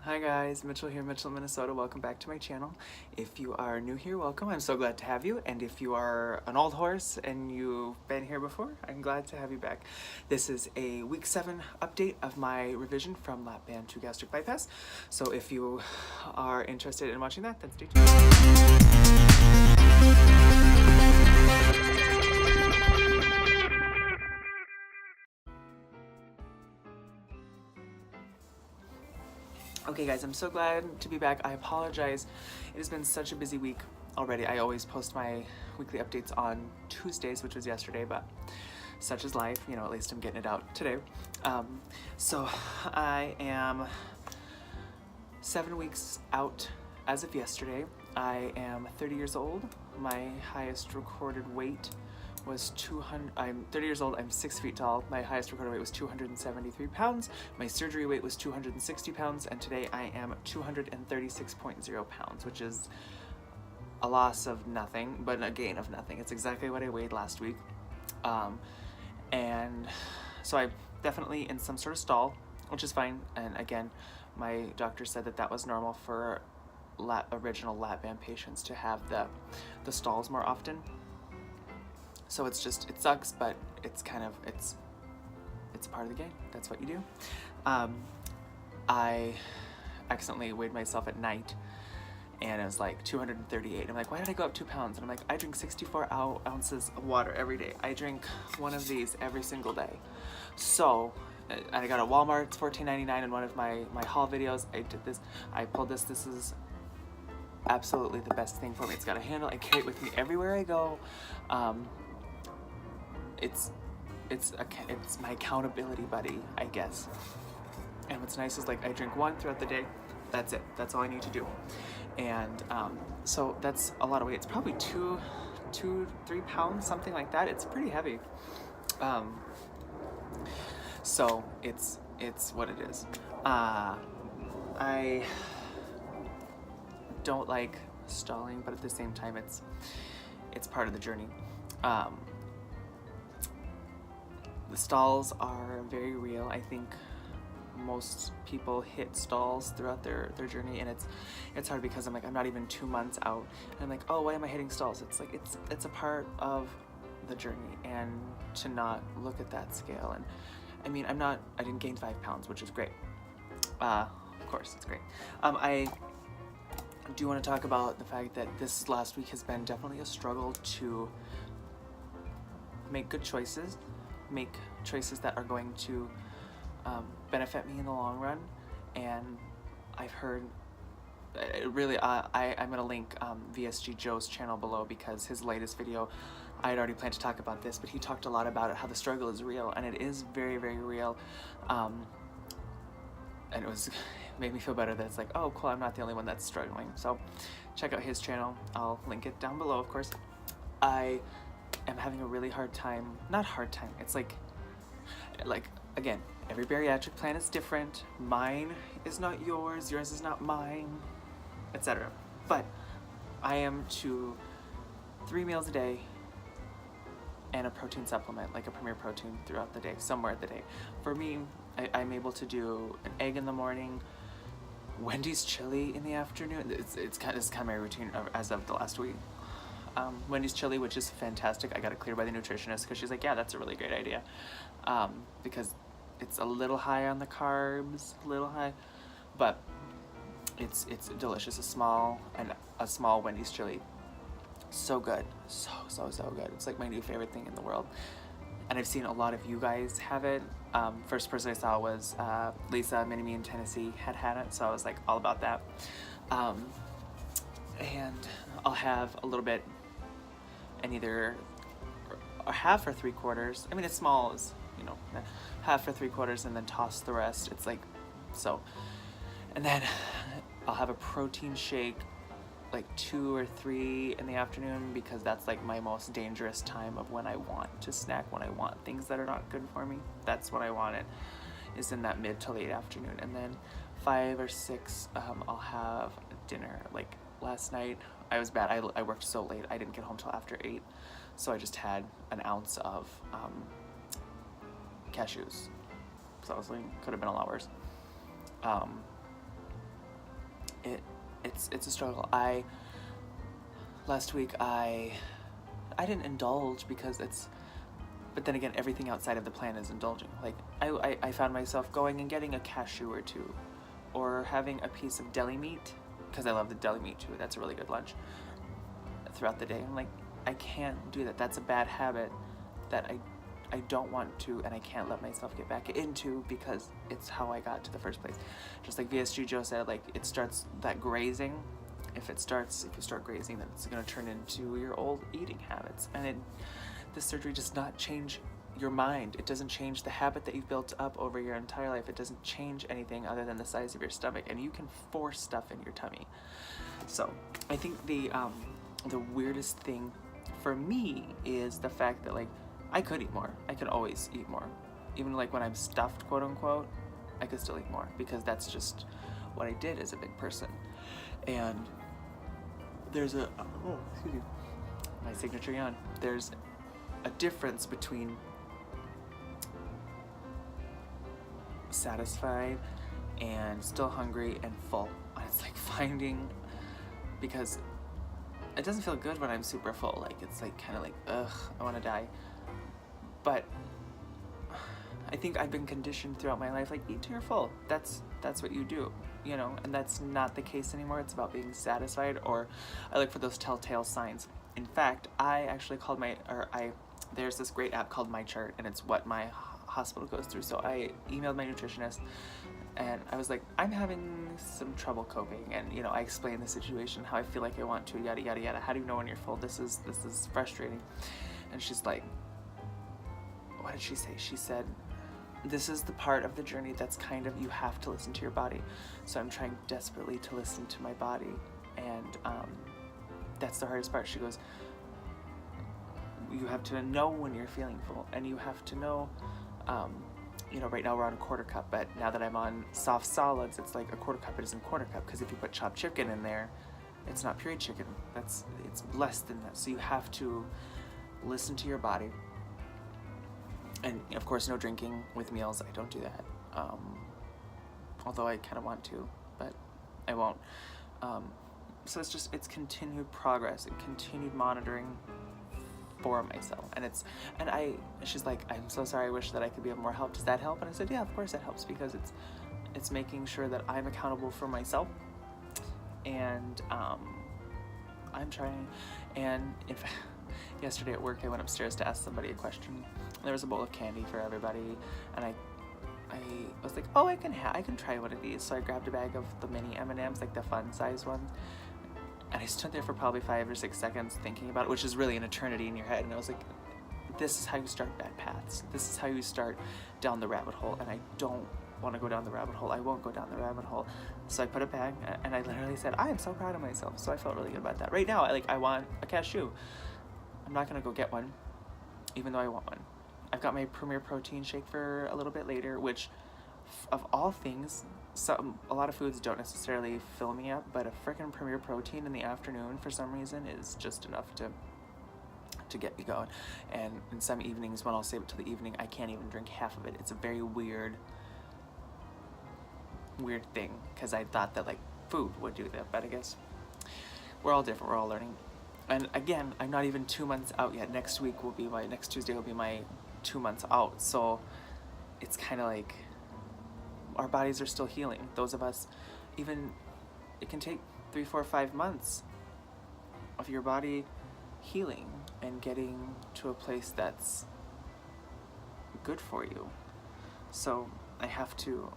Hi guys, Mitchell here, Mitchell, Minnesota. Welcome back to my channel. If you are new here, welcome. I'm so glad to have you. And if you are an old horse and you've been here before, I'm glad to have you back. This is a week 7 update of my revision from Lapband to gastric bypass. So if you are interested in watching that, then stay tuned. Okay guys, I'm so glad to be back. I apologize. It has been such a busy week already. I always post my weekly updates on Tuesdays, which was yesterday, but such is life. You know, at least I'm getting it out today. So I am 7 weeks out as of yesterday. I am 30 years old. My highest recorded weight was 200, I'm 30 years old, I'm 6 feet tall. My highest recorded weight was 273 pounds. My surgery weight was 260 pounds, and today I am 236.0 pounds, which is a loss of nothing, but a gain of nothing. It's exactly what I weighed last week. And so I'm definitely in some sort of stall, which is fine. And again, my doctor said that that was normal for original Lapband patients to have the stalls more often. So it's just, it sucks, but it's kind of, it's part of the game. That's what you do. I accidentally weighed myself at night and it was like 238. I'm like, why did I go up 2 pounds? And I'm like, I drink 64 ounces of water every day. I drink one of these every single day. So I got a Walmart, it's $14.99 in one of my haul videos. I did this, I pulled this. This is absolutely the best thing for me. It's got a handle. I carry it with me everywhere I go. It's my accountability buddy, I guess. And what's nice is, like, I drink one throughout the day. That's it. That's all I need to do. And so that's a lot of weight. It's probably 3 pounds, something like that. It's pretty heavy. So it's what it is. I don't like stalling, but at the same time, it's part of the journey. The stalls are very real. I think most people hit stalls throughout their journey, and it's hard because I'm like, I'm not even 2 months out, and I'm like, oh, why am I hitting stalls? It's like, it's a part of the journey, and to not look at that scale. And I mean, I didn't gain 5 pounds, which is great. Of course, it's great. I do want to talk about the fact that this last week has been definitely a struggle to make good choices, make choices that are going to benefit me in the long run. And I've heard, really, I'm going to link VSG Joe's channel below, because his latest video, I had already planned to talk about this, but he talked a lot about it, how the struggle is real, and it is very, very real. And it made me feel better that it's like, oh cool, I'm not the only one that's struggling. So check out his channel. I'll link it down below, of course. I am having a really hard time, not hard time, it's like again, every bariatric plan is different. Mine is not yours is not mine, etc. But I am to 3 meals a day and a protein supplement, like a Premier Protein, throughout the day, somewhere at the day. For me, I'm able to do an egg in the morning, Wendy's chili in the afternoon. It's kind of my routine as of the last week. Wendy's chili, which is fantastic. I got it cleared by the nutritionist because she's like, yeah, that's a really great idea. Because it's a little high on the carbs, but it's delicious. A small Wendy's chili, so good, so good. It's like my new favorite thing in the world. And I've seen a lot of you guys have it. First person I saw was Lisa, Mini-Me in Tennessee had it, so I was like all about that. And I'll have a little bit, and either a half or 3/4. I mean, it's small as, you know, half or 3/4, and then toss the rest. It's like, so. And then I'll have a protein shake like 2 or 3 in the afternoon, because that's like my most dangerous time of when I want to snack, when I want things that are not good for me. That's what I want, it is in that mid to late afternoon. And then 5 or 6, I'll have dinner. Like last night, I was bad. I worked so late. I didn't get home till after 8, so I just had an ounce of cashews. So I was like, could have been a lot worse. it's a struggle. Last week I didn't indulge because but then again, everything outside of the plan is indulging. Like, I found myself going and getting a cashew or two, or having a piece of deli meat, because I love the deli meat too. That's a really good lunch throughout the day. I'm like, I can't do that. That's a bad habit that I don't want to, and I can't let myself get back into, because it's how I got to the first place. Just like VSG Joe said, like, it starts that grazing. If you start grazing, then it's going to turn into your old eating habits. And the surgery does not change your mind. It doesn't change the habit that you've built up over your entire life. It doesn't change anything other than the size of your stomach, and you can force stuff in your tummy. So I think the weirdest thing for me is the fact that, like, I could eat more. I could always eat more. Even like when I'm stuffed, quote unquote, I could still eat more, because that's just what I did as a big person. And there's excuse me, my signature yawn. There's a difference between satisfied and still hungry and full. It's like finding, because it doesn't feel good when I'm super full. Like, it's like kind of like, ugh, I want to die. But I think I've been conditioned throughout my life, like, eat till you're full. That's what you do, you know, and that's not the case anymore. It's about being satisfied, or I look for those telltale signs. In fact, I actually called there's this great app called My Chart, and it's what my hospital goes through. So I emailed my nutritionist, and I was like, I'm having some trouble coping, and, you know, I explained the situation, how I feel like I want to, yada yada yada. How do you know when you're full? This is frustrating. And she's like, what did she say? She said, this is the part of the journey that's kind of, you have to listen to your body. So I'm trying desperately to listen to my body, and that's the hardest part. She goes, you have to know when you're feeling full, and you have to know, you know, right now we're on a quarter cup, but now that I'm on soft solids, it's like a quarter cup. It isn't quarter cup, because if you put chopped chicken in there, it's not pureed chicken. It's less than that. So you have to listen to your body. And of course, no drinking with meals. I don't do that. Although I kind of want to, but I won't. So it's continued progress and continued monitoring for myself. She's like, I'm so sorry. I wish that I could be of more help. Does that help? And I said, yeah, of course that helps, because it's making sure that I'm accountable for myself. And I'm trying. And in fact, yesterday at work, I went upstairs to ask somebody a question. There was a bowl of candy for everybody, and I was like, oh, I can try one of these. So I grabbed a bag of the mini M&Ms, like the fun size ones, and I stood there for probably 5 or 6 seconds thinking about it, which is really an eternity in your head. And I was like, this is how you start bad paths. This is how you start down the rabbit hole, and I don't want to go down the rabbit hole. I won't go down the rabbit hole. So I put it back, and I literally said, I am so proud of myself. So I felt really good about that. Right now, I want a cashew. I'm not gonna go get one, even though I want one. I've got my Premier Protein shake for a little bit later, which, of all things, a lot of foods don't necessarily fill me up, but a frickin' Premier Protein in the afternoon for some reason is just enough to get me going. And in some evenings, when I'll save it till the evening, I can't even drink half of it. It's a very weird thing, because I thought that, like, food would do that, but I guess we're all different. We're all learning. And again, I'm not even 2 months out yet. Next Tuesday will be my 2 months out. So it's kind of like our bodies are still healing. Those of us, even, it can take 3, 4, 5 months of your body healing and getting to a place that's good for you. So I have to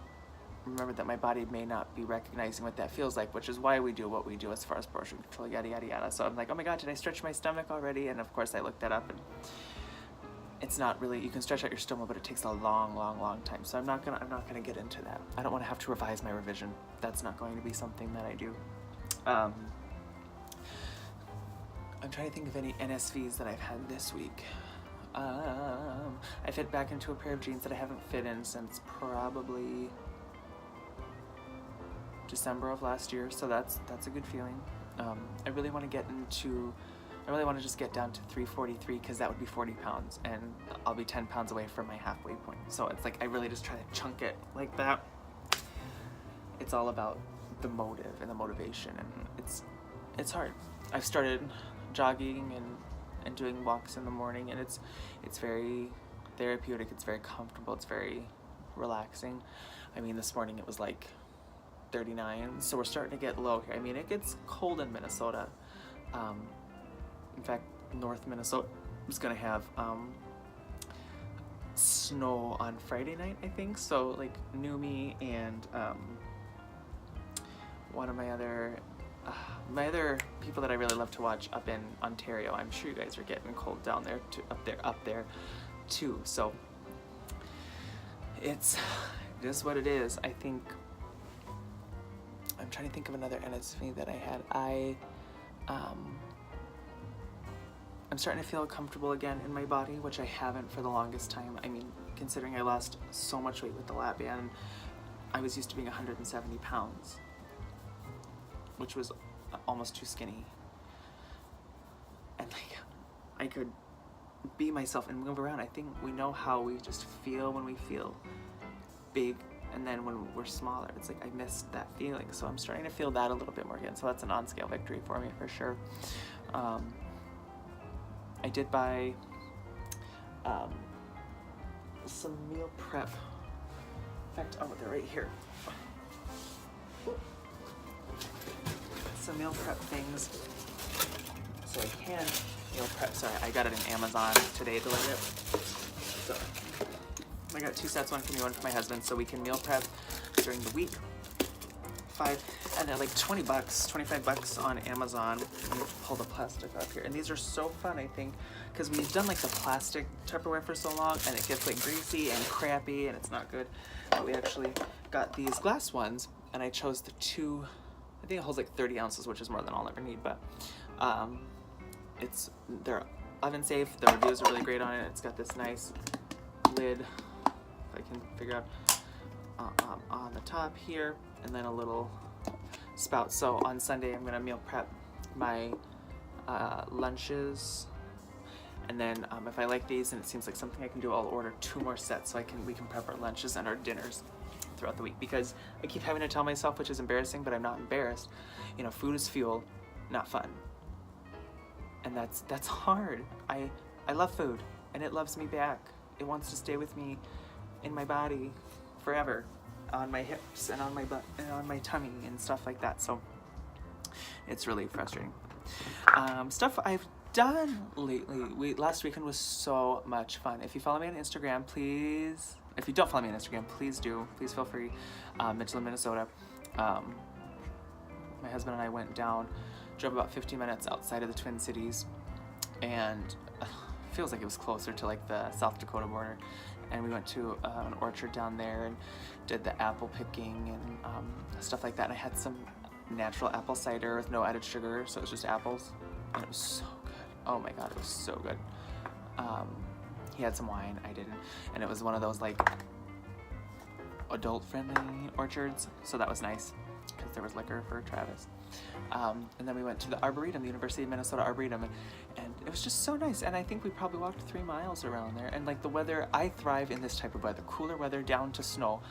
remember that my body may not be recognizing what that feels like, which is why we do what we do as far as portion control, yada yada yada. So I'm like, oh my god, did I stretch my stomach already? And of course I looked that up, and it's not really, you can stretch out your stoma, but it takes a long time. So I'm not gonna get into that. I don't want to have to revise my revision. That's not going to be something that I do. I'm trying to think of any NSVs that I've had this week. I fit back into a pair of jeans that I haven't fit in since probably December of last year, so that's a good feeling. I really want to just get down to 343, because that would be 40 pounds, and I'll be 10 pounds away from my halfway point. So it's like, I really just try to chunk it like that. It's all about the motive and the motivation, and it's hard. I've started jogging and doing walks in the morning, and it's very therapeutic, it's very comfortable, it's very relaxing. I mean, this morning it was like 39, so we're starting to get low here. I mean, it gets cold in Minnesota. In fact, North Minnesota is gonna have snow on Friday night, I think. So like Numi and one of my other people that I really love to watch up in Ontario. I'm sure you guys are getting cold down there too, up there too. So it is what it is. I think I'm trying to think of another NSV that I had. I'm starting to feel comfortable again in my body, which I haven't for the longest time. I mean, considering I lost so much weight with the lap band, I was used to being 170 pounds, which was almost too skinny. And like, I could be myself and move around. I think we know how we just feel when we feel big, and then when we're smaller, it's like I missed that feeling. So I'm starting to feel that a little bit more again. So that's an on-scale victory for me for sure. I did buy some meal prep. In fact, oh, they're right here. Some meal prep things, so I can meal prep. Sorry, I got it in Amazon today delivered. So I got 2 sets, one for me, one for my husband, so we can meal prep during the week. And they're like 20 bucks, 25 bucks on Amazon. Let me pull the plastic up here. And these are so fun, I think, because we've done like the plastic Tupperware for so long, and it gets like greasy and crappy, and it's not good. But we actually got these glass ones, and I chose the 2. I think it holds like 30 ounces, which is more than I'll ever need, but they're oven safe. The reviews are really great on it. It's got this nice lid, if I can figure out, on the top here, and then a little spout. So on Sunday, I'm gonna meal prep my lunches, and then if I like these and it seems like something I can do, I'll order 2 more sets so we can prep our lunches and our dinners throughout the week, because I keep having to tell myself, which is embarrassing, but I'm not embarrassed. You know, food is fuel, not fun. And that's hard. I love food, and it loves me back. It wants to stay with me in my body forever, on my hips and on my butt and on my tummy and stuff like that. So it's really frustrating. Stuff I've done lately. Last weekend was so much fun. If you follow me on Instagram, please. If you don't follow me on Instagram, please do. Please feel free. Mitchell, Minnesota. My husband and I went down, drove about 50 minutes outside of the Twin Cities, and feels like it was closer to like the South Dakota border. And we went to an orchard down there and did the apple picking and stuff like that. And I had some natural apple cider with no added sugar, so it was just apples, and it was so good. Oh my god, it was so good. He had some wine, I didn't, and it was one of those like adult-friendly orchards, so that was nice because there was liquor for Travis. And then we went to the Arboretum, the University of Minnesota Arboretum, and it was just so nice. And I think we probably walked 3 miles around there. And like the weather, I thrive in this type of weather, cooler weather down to snow.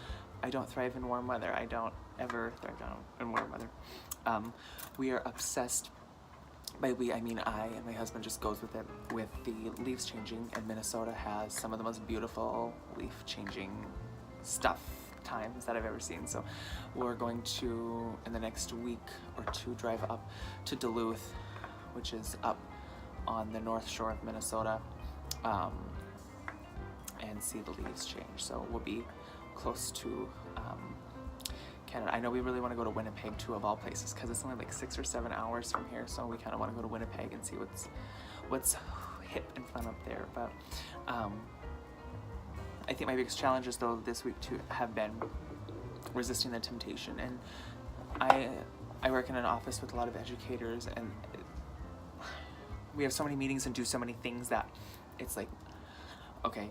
I don't thrive in warm weather. I don't ever thrive down in warm weather. We are obsessed. By we, I mean I, and my husband just goes with it, with the leaves changing, and Minnesota has some of the most beautiful leaf changing stuff times that I've ever seen. So we're going to, in the next week or 2, drive up to Duluth, which is up on the north shore of Minnesota, and see the leaves change. So we'll be close to Canada. I know we really want to go to Winnipeg too, of all places, because it's only like 6 or 7 hours from here, so we kind of want to go to Winnipeg and see what's hip and fun up there. But I think my biggest challenges though this week too have been resisting the temptation. And I work in an office with a lot of educators, and we have so many meetings and do so many things that it's like, okay,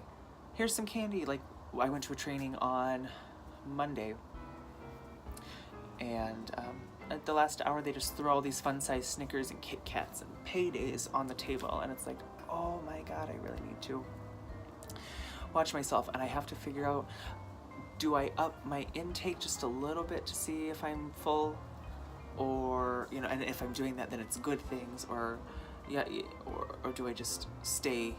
here's some candy. Like I went to a training on Monday, and at the last hour they just throw all these fun-sized Snickers and Kit Kats and paydays on the table, and it's like, oh my god, I really need to watch myself, and I have to figure out do I up my intake just a little bit to see if I'm full, or you know, and if I'm doing that, then it's good things, or yeah, or do I just stay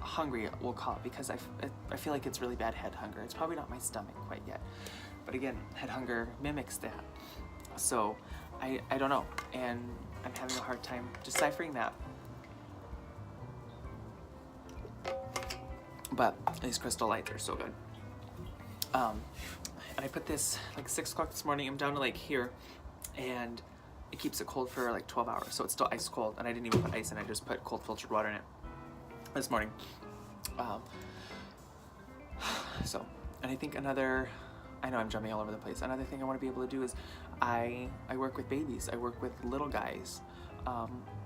hungry, we'll call it, because I feel like it's really bad head hunger. It's probably not my stomach quite yet, but again, head hunger mimics that. So I don't know, and I'm having a hard time deciphering that. But these Crystal Lights are so good. And I put this like 6 o'clock this morning. I'm down to like here, and it keeps it cold for like 12 hours. So it's still ice cold, and I didn't even put ice in. I just put cold filtered water in it this morning. So, and I think another, I know I'm jumping all over the place. Another thing I want to be able to do is I work with babies. I work with little guys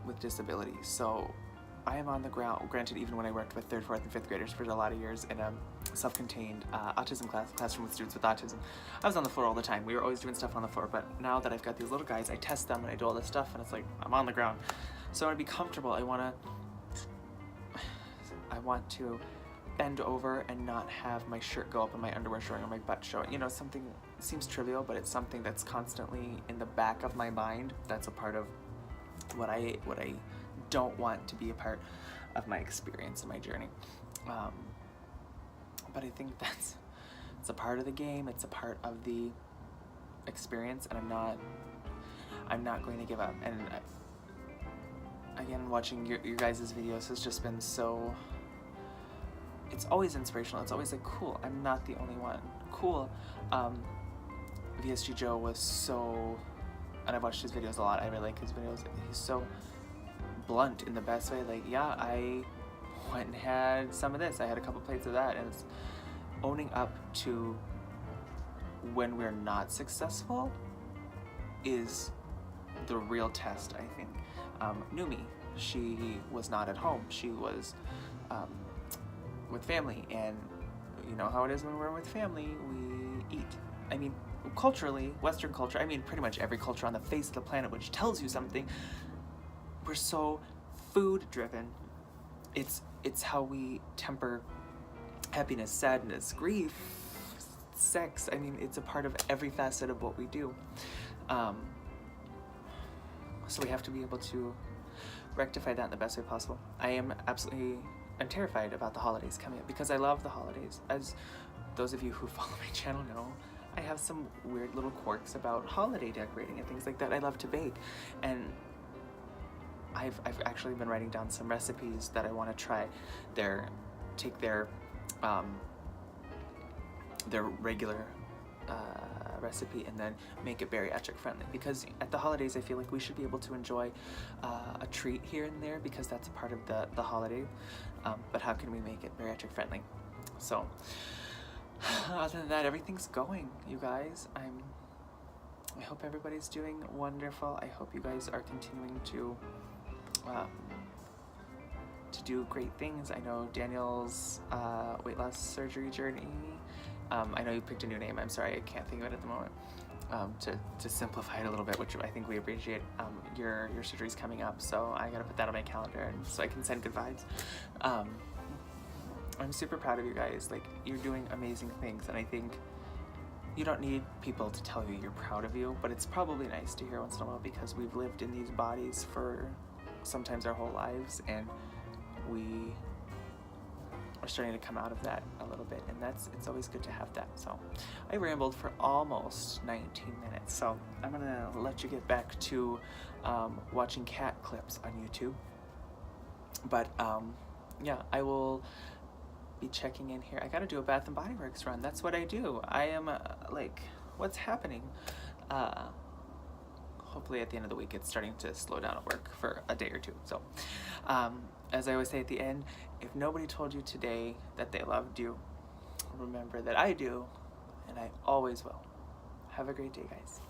with disabilities. So I am on the ground, granted, even when I worked with 3rd, 4th, and 5th graders for a lot of years in a self-contained autism classroom with students with autism, I was on the floor all the time. We were always doing stuff on the floor, but now that I've got these little guys, I test them and I do all this stuff, and it's like, I'm on the ground. So I want to be comfortable. I want to bend over and not have my shirt go up and my underwear showing or my butt showing. You know, something seems trivial, but it's something that's constantly in the back of my mind. That's a part of what I don't want to be a part of my experience and my journey. But I think it's a part of the game. It's a part of the experience, and I'm not going to give up. And again, watching your guys' videos has just been so, it's always inspirational. It's always like, cool, I'm not the only one. Cool. VSG Joe was so, and I've watched his videos a lot. I really like his videos. He's so blunt in the best way. Like, yeah, I went and had some of this. I had a couple plates of that, and it's owning up to when we're not successful is the real test, I think. Numi, she was not at home. She was with family, and you know how it is when we're with family, we eat. I mean, culturally, Western culture, I mean pretty much every culture on the face of the planet which tells you something, we're so food driven. It's how we temper happiness, sadness, grief, sex. I mean, it's a part of every facet of what we do. So we have to be able to rectify that in the best way possible. I'm terrified about the holidays coming up because I love the holidays. As those of you who follow my channel know, I have some weird little quirks about holiday decorating and things like that. I love to bake, and I've actually been writing down some recipes that I want to try. Take their regular recipe and then make it bariatric friendly, because at the holidays I feel like we should be able to enjoy a treat here and there, because that's a part of the holiday, but how can we make it bariatric friendly? So other than that, everything's going, you guys. I hope everybody's doing wonderful. I hope you guys are continuing to do great things. I know Daniel's weight loss surgery journey, I know you picked a new name. I'm sorry, I can't think of it at the moment. To simplify it a little bit, which I think we appreciate, your surgery's coming up, so I gotta put that on my calendar and so I can send good vibes. I'm super proud of you guys. Like, you're doing amazing things, and I think you don't need people to tell you you're proud of you, but it's probably nice to hear once in a while, because we've lived in these bodies for sometimes our whole lives, and we are starting to come out of that a little bit, and it's always good to have that. So I rambled for almost 19 minutes, so I'm gonna let you get back to watching cat clips on YouTube. But yeah, I will be checking in here. I gotta do a Bath and Body Works run. That's what I do. I am like, what's happening? Hopefully at the end of the week it's starting to slow down at work for a day or two. So as I always say at the end, if nobody told you today that they loved you, remember that I do, and I always will. Have a great day, guys.